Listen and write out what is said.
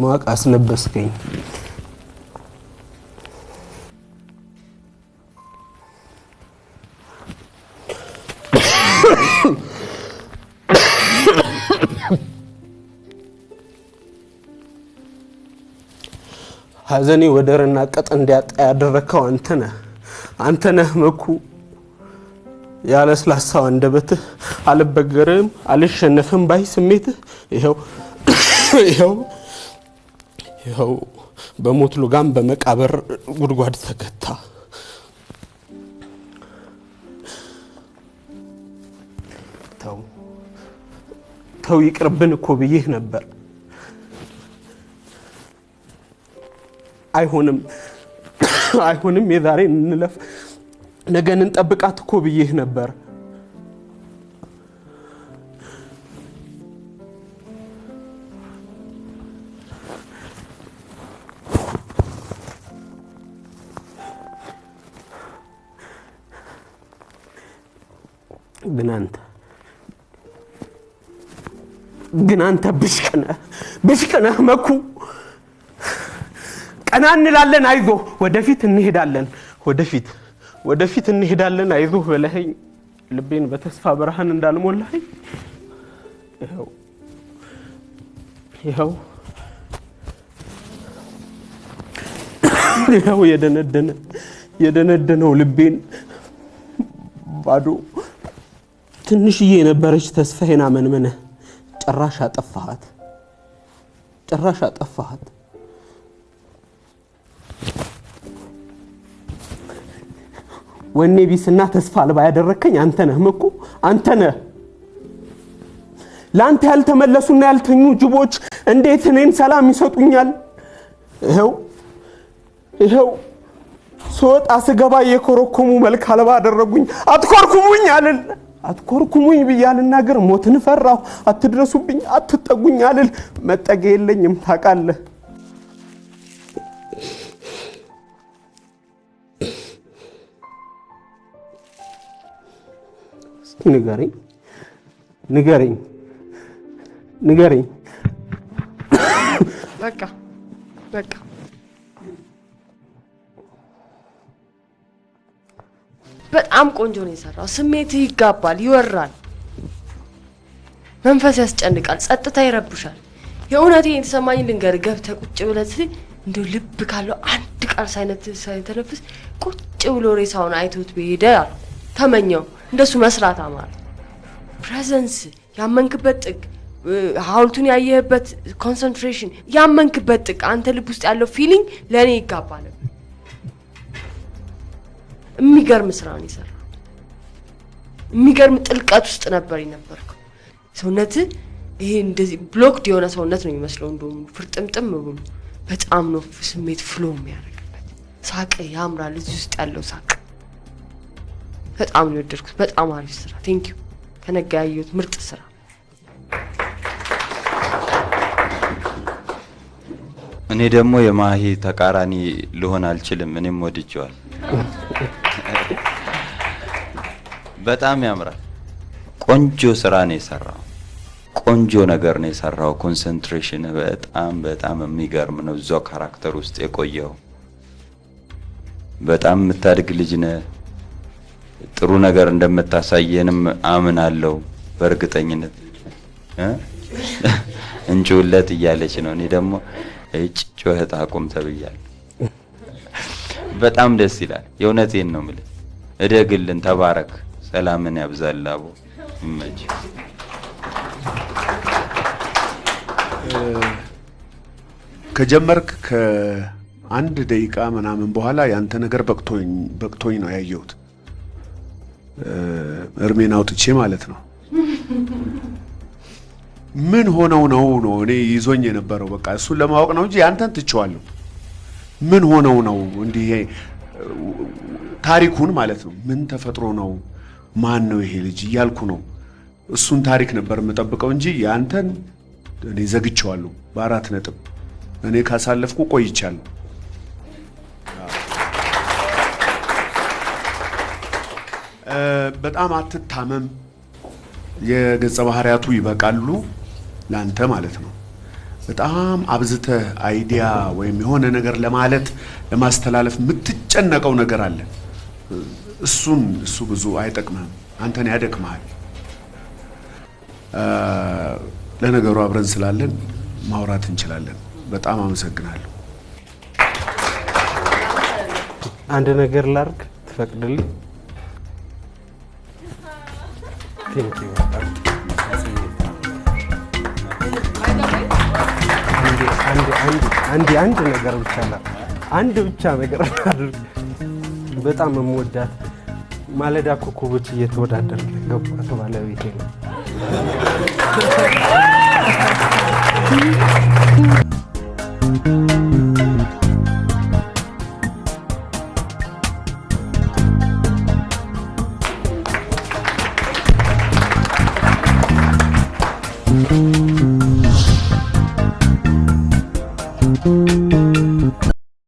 ማቅ አስለበስከኝ ሐዘኔ ወደርና ቀጥ እንዲያጣ ያደረከው አንተ ነህ መኩ ያለስላሳው አንደበትህ አልበገርም አልሸነፍም ባይ ስሜትህ ይኸው በሞት ሉጋም በመቃብር ጉድጓድ ተገታ ተው ይቅርብን እኮ ብዬህ ነበር አይሆንም የዛሬ እንለፍ ነገን እንጠብቃት እኮ ብዬህ ነበር ግን አንተ ብሽቀነህ መኩ ቀና እንላለን አይዞ ወደፊት እንሄዳለን አይዞ በለኸኝ ልቤን በተስፋ ብርሃን እንዳልሞላኸኝ ይኸው የደነደነው ልቤን ባዶ ትንሽዬ የነበረች ተስፋዬን አመንመነህ ጭራሽ አጠፋሃት ወኔ ቢስና ተስፋ አልባ ያደረከኝ አንተ ነህ መኩ አንተ ነህ ላንተ ያልተመለሱና ያልተኙ ጅቦች እንዴት እኔን ሰላም ይሰጡኛል ይኸው ሶጣ ስገባ የኮረኮሙ መልክ አልባ አደረጉኝ አትኮርኩሙኝ ብያልናገር ሞትን ፈራሁ አትድረሱብኝ አትጠጉኝ አልል መጠገ የለኝም ታውቃለህ ንገረኝ በቃ በጣም ቆንጆ ነው የሰራው ስሜት ይጋባል ይወራል መንፈስ ያስጨንቃል ጸጥታ ይረብሻል የእውነቴን የተሰማኝ ልንገር ገብተህ ቁጭ ብለህ እንደው ልብ ካለው አንድ ቃል ሳይተነፍስ ቁጭ ብሎ ሬሳውን አይቶት በሄደ ተመኘው እንደሱ መስራት አማረ ፕሬዘንስ ያመንክበት ጥግ ሐውልቱን ያየህበት ኮንሰንትሬሽን ያመንክበት ጥግ አንተ ልብ ውስጥ ያለው ፊሊንግ ለኔ ይጋባል የሚገርም ስራ ነው የሰራው የሚገርም ጥልቀት ውስጥ ነበር የነበርከው ሰውነት ይሄ እንደዚህ ብሎክድ የሆነ ሰውነት ነው የሚመስለው እንደውም ፍርጥምጥም ብሎ በጣም ነው ስሜት ፍሎ የሚያደርግበት ሳቅ ያምራል እዚህ ውስጥ ያለው ሳቅ በጣም ነው የወደድኩት በጣም አሪፍ ስራ ቴንክ ዩ ከነጋ ያየሁት ምርጥ ስራ እኔ ደግሞ የማሂ ተቃራኒ ልሆን አልችልም እኔም ወድጄዋል በጣም ያምራል ቆንጆ ስራ ነው የሰራው ቆንጆ ነገር ነው የሰራው ኮንሰንትሬሽን በጣም የሚገርም ነው እዛው ካራክተር ውስጥ የቆየው በጣም የምታድግ ልጅ ነህ ጥሩ ነገር እንደምታሳየንም አምናለሁ በእርግጠኝነት እንጆለት እያለች ነው እኔ ደግሞ ጩኸት አቁም ተብያለሁ በጣም ደስ ይላል የእውነቴን ነው ማለት እደግልን ተባረክ ሰላምን ያብዛላው ይመች ከጀመርክ ከአንድ ደቂቃ ምናምን በኋላ ያንተ ነገር በቅቶኝ ነው ያየሁት እርሜን አውጥቼ ማለት ነው ምን ሆነው ነው እኔ ይዞኝ የነበረው በቃ እሱን ለማወቅ ነው እንጂ ያንተን ትቼዋለሁ ምን ሆነው ነው እንዲህ ታሪኩን ማለት ነው ምን ተፈጥሮ ነው ማን ነው ይሄ ልጅ እያልኩ ነው እሱን ታሪክ ነበር የምጠብቀው እንጂ ያንተን እኔ ዘግቼዋለሁ በአራት ነጥብ እኔ ካሳለፍኩ ቆይቻለሁ በጣም አትታመም የገጸ ባህሪያቱ ይበቃሉ ላንተ ማለት ነው በጣም አብዝተህ አይዲያ ወይም የሆነ ነገር ለማለት ለማስተላለፍ የምትጨነቀው ነገር አለ። እሱ ብዙ አይጠቅምህም፣ አንተን ያደክመሃል። ለነገሩ አብረን ስላለን ማውራት እንችላለን። በጣም አመሰግናለሁ። አንድ ነገር ላርግ ትፈቅድልኝ? ቴንክ ዩ በጣም አንድ ነገር ብቻ አንድ ብቻ ነገር አድርግ። በጣም የምወዳት ማለዳ ኮከቦች እየተወዳደረ ገባቱ ባለቤቴ ነው።